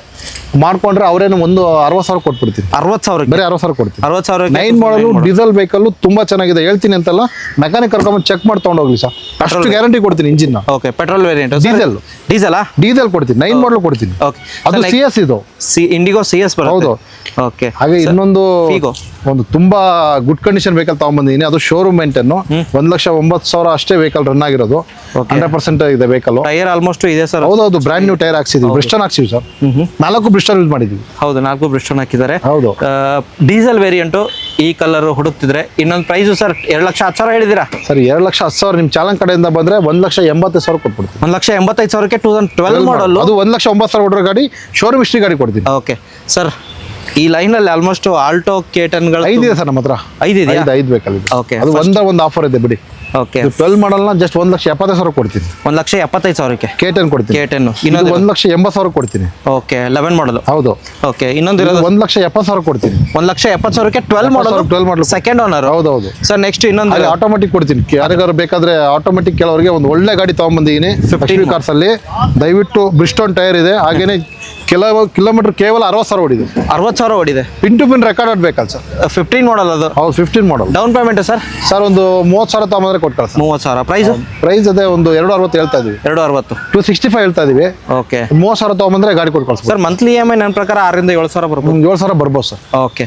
ಮಾಡ್ಕೊಂಡ್ರೆ ಅವರೇನು ಒಂದು 60,000 ಕೊಟ್ಬಿಡ್ತೀನಿ. 60,000? ಬರೀ 60,000 ಕೊಡ್ತೀನಿ. 60,000 9 ಮಾಡಲು ಡೀಸೆಲ್ ವೆಹಿಕಲ್ ತುಂಬಾ ಚೆನ್ನಾಗಿದೆ. ಹೇಳ್ತೀನಿ ಅಂತಲ್ಲ, ಮೆಕ್ಯಾನಿಕ್ ಕರ್ಕೊಂಡ್ ಚೆಕ್ ಮಾಡಿ ತಗೊಂಡೋಗ್ಲಿ ಸರ್, ಅಷ್ಟು ಗ್ಯಾರಂಟಿ ಕೊಡ್ತೀನಿ ಇಂಜಿನ್. Okay, petrol variant? ಡೀಸೆಲಾ? ಡೀಸೆಲ್ ಕೊಡ್ತೀನಿ. 9 ಮಾಡಲು ಕೊಡ್ತೀನಿ. ಓಕೆ, ಅದು CS ಇದು. ಇಂಡಿಗೋ CS ಬರುತ್ತೆ. ಹೌದು. ಓಕೆ, ಹಾಗೆ ಇನ್ನೊಂದು ಫಿಗೋ ಒಂದು ತುಂಬಾ ಗುಡ್ ಕಂಡೀಷನ್ ವೆಹಿಕಲ್ ತಗೊಂಡ್ಬಂದಿದ್ದೀನಿ. ಅದು ಶೋರೂಮ್ ಮೇಂಟೆನ್. 1,09,000 ಅಷ್ಟೇ ವೆಹಿಕಲ್ ರನ್ ಆಗಿರೋದು. 100% ಇದೆ ವೆಹಿಕಲ್. ಟೈರ್ ಆಲ್ಮೋಸ್ಟ್ ಇದೆ ಸರ್. ಹೌದೌದು, ಬ್ರ್ಯಾಂಡ್ ನ್ಯೂ ಟೈರ್ ಹಾಕ್ಸಿದ್ವಿ. ಬ್ರಿಸ್ಟನ್ ಹಾಕ್ಸಿವಿ ಸರ್. 4 ಬ್ರಿಸ್ಟನ್ ಯೂಸ್ ಮಾಡಿದ್ವಿ. ಹೌದು, 4 ಬ್ರಿಸ್ಟನ್ ಹಾಕಿದ್ದಾರೆ. ಹೌದು, ಡೀಸೆಲ್ ವೇರಿಯಂಟು ಈ ಕಲರ್ ಹುಡುಕ್ತಿದ್ರೆ ಇನ್ನೊಂದು ಪ್ರೈಸು ಸರ್ 2,10,000 ಹೇಳಿದ್ದೀರಾ ಸರ್? 2,10,000 ನಿಮ್ಮ ಚಾಲನ್ ಕಡೆಯಿಂದ ಬಂದ್ರೆ 1,80,000 ಕೊಟ್ಬಿಡ್ತೀನಿ. 1,85,000ಕ್ಕೆ 2012 ಮಾಡಲ್. ಅದು 1,09,000 ಹೊಡ್ರ ಗಾಡಿ, ಶೋರೂಮ್ ಹಿಸ್ಟ್ರಿ ಗಾಡಿ ಕೊಡ್ತೀನಿ. ಓಕೆ ಸರ್, ಈ ಲೈನಲ್ಲಿ ಆಲ್ಮೋಸ್ಟ್ ಆಲ್ಟೋ ಕೇಟನ್ಗಳು 5 ಇದೆ ಸರ್ ನಮ್ಮ ಹತ್ರ. 5 ಇದೆಯಾ? 5 ವೆಹಿಕಲ್ ಇದೆ. ಓಕೆ, ಅದು ಒಂದು ಆಫರ್ ಇದೆ ಬಿಡಿ. ಓಕೆ, 12 ಮಾಡಲ್ನ ಜಸ್ಟ್ 1,70,000 ಕೊಡ್ತೀನಿ. 1,75,000ಕ್ಕೆ K10 ಕೊಡ್ತೀನಿ. K10 ಇನ್ನೊಂದು 1,80,000 ಕೊಡ್ತೀನಿ. ಓಕೆ, 11 ಮಾಡಲು. ಹೌದು. ಓಕೆ, ಇನ್ನೊಂದು ಇರೋದು 1,70,000 ಕೊಡ್ತೀನಿ. 1,70,000ಕ್ಕೆ 12 ಮಾಡಲು. 12 ಮಾಡಲು ಸೆಕೆಂಡ್ ಓನರ್. ಹೌದೌದು ಸರ್. ನೆಕ್ಸ್ಟ್ ಇನ್ನೊಂದು ಆಟೋಮೆಟಿಕ್ ಕೊಡ್ತೀನಿ. ಯಾರಿಗಾರು ಬೇಕಾದ್ರೆ ಆಟೋಮೆಟಿಕ್ ಕೆಲವರಿಗೆ ಒಂದು ಒಳ್ಳೆ ಗಾಡಿ ತಗೊಂಡ್ಬಂದಿದ್ದೀನಿ. 15 ಕಾರ್ಸ್ ಅಲ್ಲಿ ದಯವಿಟ್ಟು ಬ್ರಿಸ್ಟೋನ್ ಟೈರ್ ಇದೆ. ಹಾಗೇನೆ ಕೆಲವು ಕಿಲೋಮೀಟರ್ ಕೇವಲ 60,000 ಓಡಿದೆ. 60,000 ಓಡಿದೆ. ಪಿನ್ ಟು ಪಿನ್ ರೆಕಾರ್ಡ್ ಆಗಬೇಕಲ್ಲ ಸರ್. 15 ಮಾಡಲ್ ಅದು. ಹೌದು, 15 model. Down payment sir? Sir ಒಂದು 30,000 ತಗೊಂಡ್ರೆ ಕೊಟ್ಟು ಕಳ್ಸ. 30,000. ಪ್ರೈಸ್? ಪ್ರೈಸ್ ಅದೇ ಒಂದು 260 ಹೇಳ್ತಾ ಇದೀವಿ. 260. 265 ಹೇಳ್ತಾ ಇದೀವಿ. ಓಕೆ, 30,000 ತಗೊಂಡ್ರೆ ಗಾಡಿ ಕೊಟ್ಟು ಕಳ್ಸ ಸರ್. ಮಂತ್ಲಿ EMI ನನ್ನ ಪ್ರಕಾರ 6,000-7,000 ಬರ್ಬೋದು. 7,000 ಬರ್ಬೋದು sir. Okay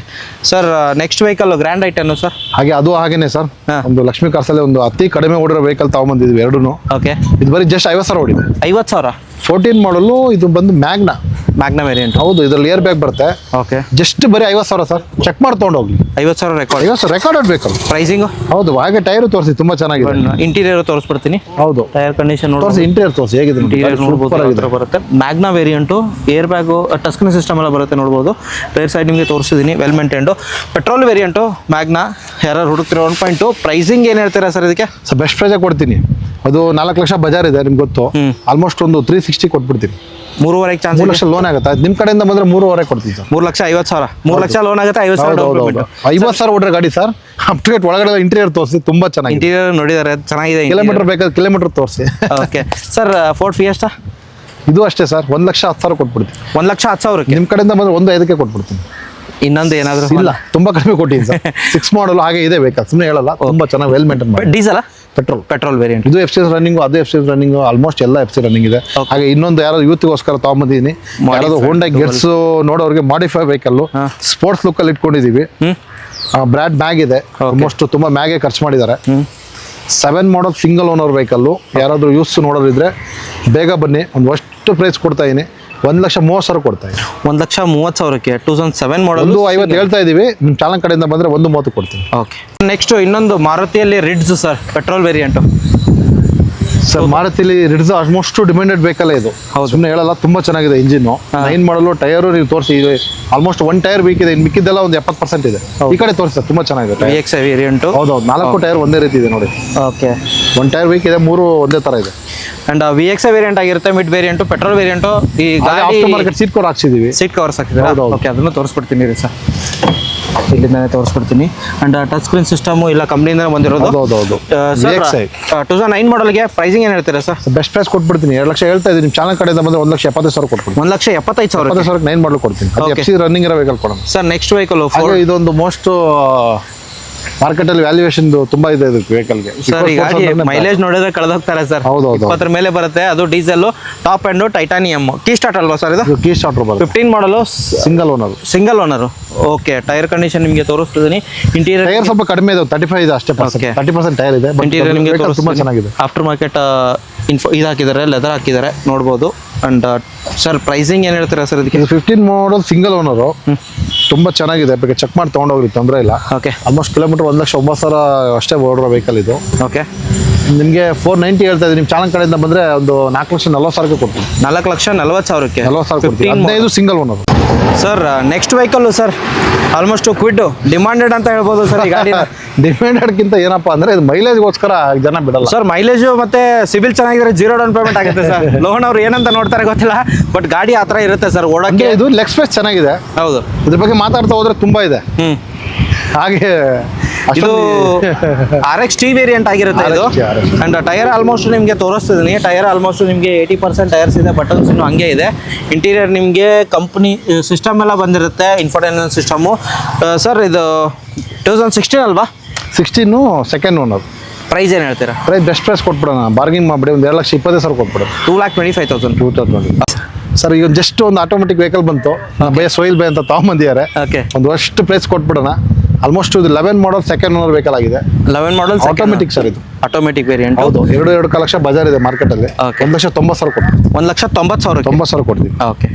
sir, next vehicle Grand ಐಟನ್ನು ಸರ್. ಹಾಗೆ ಅದು ಹಾಗೇನೆ ಸರ್. ಒಂದು ಲಕ್ಷ್ಮೀ ಕಾರ್ಸ್ ಅಲ್ಲಿ ಒಂದು ಅತಿ ಕಡಿಮೆ ಓಡಿರೋ ವೆಹಿಕಲ್ ತಗೊಂಡ್ಬಂದಿದ್ವಿ ಎರಡೂ. ಓಕೆ, ಇದು ಬರೀ ಜಸ್ಟ್ 50,000 ಓಡಿದೆ. 50,000? 14 ಮಾಡಲು. ಇದು ಬಂದು ಮ್ಯಾಗ್ನಾ ವೇರಿಯಂಟ್. ಹೌದು, ಇದ್ರಲ್ಲಿ ಏರ್ ಬ್ಯಾಗ್ ಬರುತ್ತೆ. ಓಕೆ, ಜಸ್ಟ್ ಬರೀ 50,000 ಸರ್. ಚೆಕ್ ಮಾಡಿ ತೊಗೊಂಡೋಗ್ಲಿ. 50,000 ರೆಕಾರ್ಡ್. 50,000 ರೆಕಾರ್ಡ್ ಬೇಕು. ಪ್ರೈಸಿಂಗ್? ಹೌದು. ಹಾಗೆ ಟೈರು ತೋರಿಸಿ, ತುಂಬಾ ಚೆನ್ನಾಗಿದೆ. ಇಂಟೀರಿಯರ್ ತೋರಿಸ್ಬಿಡ್ತೀನಿ. ಹೌದು, ಟೈರ್ ಕಂಡೀಷನ್ ತೋರಿಸಿ. ಇಂಟೀರಿಯರ್ ತೋರಿಸಿ ಹೇಗಿದೆ. ಇಂಟೀರಿಯರ್ ನೋಡ್ಬೋದು, ಬರುತ್ತೆ. Magna variant, air bag, touch screen system ಎಲ್ಲ ಬರುತ್ತೆ, ನೋಡ್ಬೋದು. ಟೈರ್ ಸೈಡ್ ನಿಮಗೆ ತೋರಿಸಿದ್ದೀನಿ, well maintained. Petrol variant Magna. ಯಾರು ಹುಡುಕ್ತಿರೋ 1.2. ಪ್ರೈಸಿಂಗ್ ಏನು ಹೇಳ್ತೀರಾ ಸರ್ ಇದಕ್ಕೆ? ಸರ್ ಬೆಸ್ಟ್ ಪ್ರೈಸೇ ಕೊಡ್ತೀನಿ. ಅದು 4 ಲಕ್ಷ ಬಜಾರ್ ಇದೆ, ನಿಮ್ಗೆ ಗೊತ್ತು. ಆಲ್ಮೋಸ್ಟ್ ಒಂದು 360 ಕೊಟ್ಬಿಡ್ತೀನಿ. 3.5 ಚಾನ್ಸ್. 3 ಲಕ್ಷ ಲೋನ್ ಆಗುತ್ತೆ. ನಿಮ್ಮ ಕಡೆಯಿಂದ ಬಂದ್ರೆ 3.5 ಕೊಡ್ತೀನಿ ಸರ್. 3,50,000. 3 ಲಕ್ಷ ಲೋನ್ ಆಗುತ್ತೆ. 50,000 50,000 ಓಡ್ರೆ ಗಾಡಿ ಸರ್. ಅಪ್ಡೇಟ್ ಒಳಗಡೆ ಇಂಟೀರಿಯರ್ ತೋರಿಸಿ, ತುಂಬಾ ಚೆನ್ನಾಗಿ. ಇಂಟೀರಿಯರ್ ನೋಡಿದ್ದಾರೆ, ಚೆನ್ನಾಗಿದೆ. ಕಿಲೋಮೀಟರ್ ಬೇಕಾದ್ರೆ ಕಿಲೋಮೀಟರ್ ತೋರಿಸಿ. Okay sir, Ford fiesta? ಇದು ಅಷ್ಟೇ ಸರ್. 1,10,000 ಕೊಟ್ಬಿಡ್ತೀನಿ. 1,10,000ಕ್ಕೆ ನಿಮ್ಮ ಕಡೆಯಿಂದ ಬಂದ್ರೆ 1.5 ಕೊಟ್ಬಿಡ್ತೀನಿ. ಇನ್ನೊಂದು ಏನಾದರೂ? ಇಲ್ಲ, ತುಂಬಾ ಕಡಿಮೆ ಕೊಟ್ಟಿದ್ದೀನಿ ಸರ್. 6 ಮಾಡಲ್ ಹಾಗೆ ಇದೆ ಬೇಕಾದ್ರೆ, ಸುಮ್ಮನೆ ಹೇಳಲ್ಲ. ತುಂಬಾ ಚೆನ್ನಾಗಿ ವೆಲ್ ಮೇಂಟೈನ್ ಮಾಡಿ. ಡೀಸೆಲ್? Petrol variant. ಇದು FC ರನ್ನಿಂಗ್, ಅದು FC ರನ್ನಿಂಗ್, ಆಲ್ಮೋಸ್ಟ್ ಎಲ್ಲ FC ರನ್ನಿಂಗ್ ಇದೆ. ಹಾಗೆ ಇನ್ನೊಂದು ಯಾರೋ ಯೂತ್ಗೋಸ್ಕರ ತಗೊಂಬಂದಿದ್ದೀನಿ. ಯಾರಾದ್ರು ಹೋಂಡಾ ಗೆಟ್ಸ್ ನೋಡೋರಿಗೆ ಮಾಡಿಫೈ ವೆಹಿಕಲ್ ಸ್ಪೋರ್ಟ್ಸ್ ಲುಕ್ ಅಲ್ಲಿ ಇಟ್ಕೊಂಡಿದೀವಿ. ಬ್ರ್ಯಾಂಡ್ ಮ್ಯಾಗ್ ಇದೆ. ಆಲ್ಮೋಸ್ಟ್ ತುಂಬಾ ಮ್ಯಾಗೆ ಖರ್ಚು ಮಾಡಿದ್ದಾರೆ. 7 ಮಾಡಲ್ ಸಿಂಗಲ್ ಓನರ್ ವೆಹಿಕಲ್. ಯಾರಾದರೂ ಯೂಸ್ ನೋಡೋರಿದ್ರೆ ಬೇಗ ಬನ್ನಿ. ಒಂದು ಅಷ್ಟು ಪ್ರೈಸ್ ಕೊಡ್ತಾ ಇದೀನಿ. 1,30,000 ಕೊಡ್ತಾ ಇದ್ದೀನಿ. 1,30,000ಕ್ಕೆ 2007 ಮಾಡಲ್. 150 ಹೇಳ್ತಾ ಇದೀವಿ. ನಿಮ್ಮ ಚಾಲನ್ ಕಡೆಯಿಂದ ಬಂದ್ರೆ 130 ಕೊಡ್ತೀನಿ. ಓಕೆ, ನೆಕ್ಸ್ಟ್ ಇನ್ನೊಂದು ಮಾರುತಿಯಲ್ಲಿ Ritz sir, petrol variant. Sir ಮಾರುತಿಲಿ ರಿಡ್ಸ್ ಆಲ್ಮೋಸ್ಟ್ ಡಿಮ್ಯಾಂಡೆಡ್ ವೆಹಿಕಲ್ ಇದು. ಹೌದು, ಸುಮ್ಮನೆ ಹೇಳಲ್ಲ, ತುಂಬಾ ಚೆನ್ನಾಗಿದೆ ಇಂಜಿನ್. 9 ಮಾಡಲು ಟೈರು ನೀವು ತೋರಿಸಿ. ಆಲ್ಮೋಸ್ಟ್ 1 ಟೈರ್ ಬೇಕಿದೆ, ಇನ್ನು ಮಿಕ್ಕಿದ್ದೆಲ್ಲ ಒಂದು 70% ಇದೆ. ಈ ಕಡೆ ತೋರಿಸಿ ಸರ್, ತುಂಬಾ ಚೆನ್ನಾಗಿದೆ. VX variant. ಹೌದೌದು, 4 ಟೈರ್ ಒಂದೇ ರೀತಿ ಇದೆ ನೋಡಿ. ಓಕೆ, 1 ಟೈರ್ ಬೇಕಿದೆ, 3 ಒಂದೇ ತರ ಇದೆ. ಅಂಡ್ VX ವೇರಿಯಂಟ್ ಆಗಿರುತ್ತೆ. Mid variant, petrol variant. ಈ ಆಫ್ಟರ್ ಮಾರ್ಕೆಟ್ ಸೀಟ್ ಕವರ್ ಹಾಕ್ಸಿದೀವಿ. ಸೀಟ್ ಕವರ್ಸ್ ಹಾಕಿದ್ರೆ. ಓಕೆ, ಅದನ್ನು ತೋರಿಸ್ಬಿಡ್ತೀನಿ ರೀ ಸರ್. ಇಲ್ಲಿಂದಾನೆ ತೋರಿಸ್ಬಿಡ್ತೀನಿ. ಅಂಡ್ ಟಚ್ ಸ್ಕ್ರೀನ್ ಸಿಸ್ಟಮು ಇಲ್ಲ ಕಂಪ್ನಿಯಿಂದನೇ ಬಂದಿರೋದು. ಹೌದೌದು. 2009 ಮಾಡಲ್ಗೆ ಪ್ರೈಸಿಂಗ್ ಏನು ಹೇಳ್ತೀರಾ ಸರ್? ಬೆಸ್ಟ್ ಪ್ರೈಸ್ ಕೊಟ್ಬಿಡ್ತೀನಿ. 2 ಲಕ್ಷ ಹೇಳ್ತಾ ಇದ್ದೀನಿ. ನಿಮ್ಮ ಚಾನಲ್ ಕಡೆಯಿಂದ ಬಂದ್ರೆ 1,75,000 ಕೊಟ್ಬಿಡ್ತೀನಿ. 1,75,000. 9 ಮಾಡಲು ಕೊಡ್ತೀನಿ. FC ರನ್ನಿಂಗ್ ಇರೋ ವೆಹಿಕಲ್ ಕೊಡೋಣ ಸರ್. ನೆಕ್ಸ್ಟ್ ವೆಹಿಕಲ್ ಇದೊಂದು ಮೋಸ್ಟ್ ಮಾರ್ಕೆಟಲ್ಲಿ ವ್ಯಾಲ್ಯೂಯೇಷನ್ ತುಂಬಾ ಇದೆ ಇದಕ್ಕೆ ವೆಹಿಕಲ್ಗೆ. ಸರ್ ಈ ಗಾಡಿ ಮೈಲೇಜ್ ನೋಡಿದ್ರೆ ಕಳೆದೋಗ್ತಾರೆ ಸರ್. 20 ಮೇಲೆ ಬರುತ್ತೆ. ಅದು diesel, top end, titanium. Key start ಅಲ್ವಾ ಸರ್ ಇದು? ಕೀ ಸ್ಟಾರ್ಟರ್ ಬರುತ್ತೆ. 15 ಮಾಡಲು, single owner. Okay, tyre condition ನಿಮಗೆ ತೋರಿಸ್ತಿದ್ದೀನಿ. ಇಂಟೀರಿಯರ್ ಟೈರ್ ಸ್ವಲ್ಪ ಕಡಿಮೆ ಇದೆ, 35 ಇದೆ ಅಷ್ಟೇ, Okay. 30% ಟೈರ್ ಇದೆ. ಇಂಟೀರಿಯರ್ ನಿಮಗೆ ತುಂಬಾ ಚೆನ್ನಾಗಿದೆ. ಆಫ್ಟರ್ ಮಾರ್ಕೆಟ್ ಇದು ಹಾಕಿದ್ದಾರೆ, ಲೆದರ್ ಹಾಕಿದ್ದಾರೆ ನೋಡ್ಬೋದು. ಅಂಡ್ ಸರ್ ಪ್ರೈಸಿಂಗ್ ಏನು ಹೇಳ್ತೀರಾ ಸರ್ ಇದಕ್ಕೆ? ಇದು 15 ಮಾಡಲ್ ಸಿಂಗಲ್ ಓನರು, ತುಂಬಾ ಚೆನ್ನಾಗಿದೆ. ಬೇಕಾದ್ರೆ ಚೆಕ್ ಮಾಡಿ ತೊಗೊಂಡೋಗ್ರಿ, ತೊಂದರೆ ಇಲ್ಲ. ಓಕೆ ಆಲ್ಮೋಸ್ಟ್ ಕಿಲೋಮೀಟರ್ 1,09,000 ಅಷ್ಟೇ ಓಡಿರೋ ವೆಹಿಕಲ್ ಇದು. ಓಕೆ, ನಿಮಗೆ 490 ಹೇಳ್ತಾ ಇದ್ದೀನಿ. ನಿಮ್ಮ ಚಾನಲ್ ಕಡೆಯಿಂದ ಬಂದರೆ ಒಂದು 4,40,000 ಕೊಡ್ತೀನಿ. 4,40,000 40,000 ಕೊಡ್ತೀನಿ. 15 single owner. Sir next vehicle sir almost Kwid demanded ಅಂತ ಹೇಳ್ಬೋದು ಸರ್ ಈ ಗಾಡಿ. ಡಿಮ್ಯಾಂಡೆಡ್ಗಿಂತ ಏನಪ್ಪಾ ಅಂದ್ರೆ ಇದು ಮೈಲೇಜ್ಗೋಸ್ಕರ ಜನ ಬಿಡಲ್ಲ ಸರ್ ಮೈಲೇಜು ಮತ್ತೆ ಸಿವಿಲ್ ಚೆನ್ನಾಗಿದ್ರೆ 0 ಡೌನ್ ಪೇಮೆಂಟ್ ಆಗುತ್ತೆ ಸರ್. ಲೋನ್ ಅವ್ರು ಏನಂತ ನೋಡ್ತಾರೆ ಗೊತ್ತಿಲ್ಲ, ಬಟ್ ಗಾಡಿ ಆ ಥರ ಇರುತ್ತೆ ಸರ್ ಓಡಕ್ಕೆ. ಹಂಗೆ ಇದು ಲೆಗ್ ಸ್ಪೇಸ್ ಚೆನ್ನಾಗಿದೆ. ಹೌದು, ಇದ್ರ ಬಗ್ಗೆ ಮಾತಾಡ್ತಾ ಹೋದ್ರೆ ತುಂಬಾ ಇದೆ. ಹಾಗೆ ಇದು RX T ವೇರಿಯಂಟ್ ಆಗಿರುತ್ತೆ ಇದು. RX, RX. And tyre almost ನಿಮಗೆ ತೋರಿಸ್ತಿದ್ದೀನಿ. ಟೈರ್ ಆಲ್ಮೋಸ್ಟ್ ನಿಮಗೆ 80% ಟೈರ್ಸ್ ಇದೆ, ಬಟನ್ಸ್ ಇನ್ನು ಹಂಗೆ ಇದೆ. ಇಂಟೀರಿಯರ್ ನಿಮಗೆ ಕಂಪ್ನಿ ಸಿಸ್ಟಮ್ ಎಲ್ಲ ಬಂದಿರುತ್ತೆ, ಇನ್ಫೋಟೈನ್ಮೆಂಟ್ ಸಿಸ್ಟಮು. ಸರ್ ಇದು 2016 ಅಲ್ವಾ? 16 ಸೆಕೆಂಡ್ ಓನರ್. ಪ್ರೈಸ್ ಏನು ಹೇಳ್ತೀರಾ? ಪ್ರೈಸ್ ಬೆಸ್ಟ್ ಪ್ರೈಸ್ ಕೊಟ್ಬಿಡೋಣ, ಬಾರ್ಗಿಂಗ್ ಮಾಡಿಬಿಡಿ. ಒಂದು 2,20,000 ಕೊಟ್ಬಿಡು. 2,25,000. 2020. ಸರ್ ಈಗ ಜಸ್ಟ್ ಒಂದು ಆಟೋಮೆಟಿಕ್ ವೆಹಿಕಲ್ ಬಂತು, ಬೈ ಸೋಯಿಲ್ ಬೈ ಅಂತ ತಗೊಂಬಂದಿದ್ದಾರೆ. ಓಕೆ, ಒಂದು ಅಷ್ಟು ಪ್ರೈಸ್ ಕೊಟ್ಬಿಡೋಣ. ಆಲ್ಮೋಸ್ಟ್ ಇದು 11 ಮಾಡಲ್ ಸೆಕೆಂಡ್ ಓನರ್ ವೆಹಿಕಲ್ ಆಗಿದೆ. 11 ಮಾಡಲ್ ಆಟೋಮೆಟಿಕ್ ಸರ್ ಇದು. Automatic variant. ಹೌದು, 2 ಲಕ್ಷ ಬಜಾರ್ ಇದೆ ಮಾರ್ಕೆಟಲ್ಲಿ. Okay. 1,90,000 ಕೊಡ್ತೀವಿ. 1,90,000. 90,000 ಕೊಡ್ತೀವಿ. ಓಕೆ.